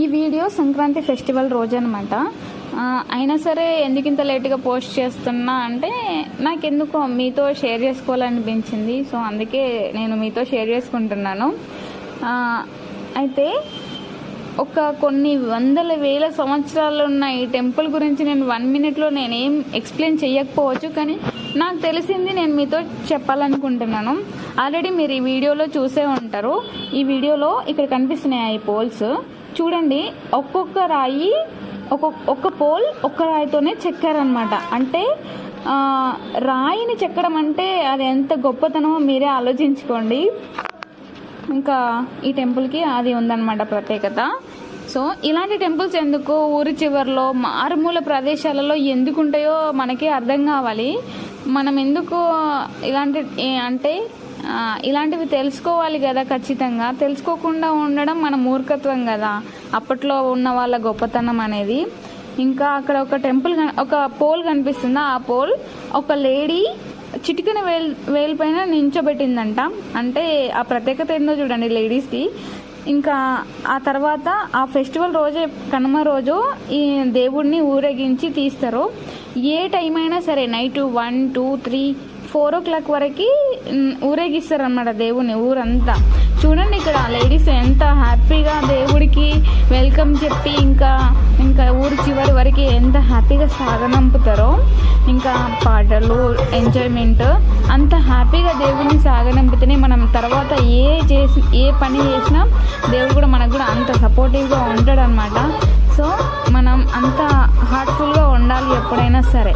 ఈ video Sankranti festival రోజు అనమాట. అయినా సరే ఎందుకు ఇంత లేట్గా పోస్ట్ చేస్తున్నా అంటే నాకెందుకో మీతో షేర్ చేసుకోవాలనిపించింది. సో అందుకే నేను మీతో షేర్ చేసుకుంటున్నాను. అయితే కొన్ని వందల వేల సంవత్సరాలు ఉన్న ఈ టెంపుల్ గురించి నేను 1 minute నేనేం ఎక్స్ప్లెయిన్ చేయకపోవచ్చు, కానీ నాకు తెలిసింది నేను మీతో చెప్పాలనుకుంటున్నాను. ఆల్రెడీ మీరు ఈ వీడియోలో చూసే ఉంటారు. ఈ వీడియోలో ఇక్కడ కనిపిస్తున్నాయి ఈ పోల్స్ చూడండి. ఒక్కొక్క రాయి ఒక్క పోల్ ఒక్క రాయితోనే చెక్కారనమాట. అంటే రాయిని చెక్కడం అంటే అది ఎంత గొప్పతనమో మీరే ఆలోచించుకోండి. ఇంకా ఈ టెంపుల్కి అది ఉందన్నమాట ప్రత్యేకత. సో ఇలాంటి టెంపుల్స్ ఎందుకు ఊరి చివరిలో మారుమూల ప్రదేశాలలో ఎందుకు ఉంటాయో మనకి అర్థం కావాలి. మనం ఎందుకు ఇలాంటివి తెలుసుకోవాలి కదా. ఖచ్చితంగా తెలుసుకోకుండా ఉండడం మన మూర్ఖత్వం కదా, అప్పట్లో ఉన్న వాళ్ళ గొప్పతనం అనేది. ఇంకా అక్కడ ఒక పోల్ కనిపిస్తుంది. ఆ పోల్ ఒక లేడీ చిటికన వేలు పైన నించోబెట్టిందంట. అంటే ఆ ప్రత్యేకత ఏందో చూడండి లేడీస్ది. ఇంకా ఆ తర్వాత ఆ ఫెస్టివల్ రోజే, కనుమ రోజు ఈ దేవుడిని ఊరేగించి తీస్తారు. ఏ టైం అయినా సరే నైట్ 1, 2, 3, 4 o'clock వరకు ఊరేగిస్తారు అన్నమాట దేవుడిని ఊరంతా. చూడండి ఇక్కడ లేడీస్ ఎంత హ్యాపీగా దేవుడికి వెల్కమ్ చెప్పి ఇంకా ఊరి చివరి వరకు ఎంత హ్యాపీగా సాగనంపుతారో. ఇంకా పాటలు, ఎంజాయ్మెంట్, అంత హ్యాపీగా దేవుడిని సాగనంపితేనే మనం తర్వాత ఏ పని చేసినా దేవుడు కూడా మనకు కూడా అంత సపోర్టివ్గా ఉంటాడు అనమాట. సో మనం అంత హార్ట్ఫుల్గా ఉండాలి ఎప్పుడైనా సరే.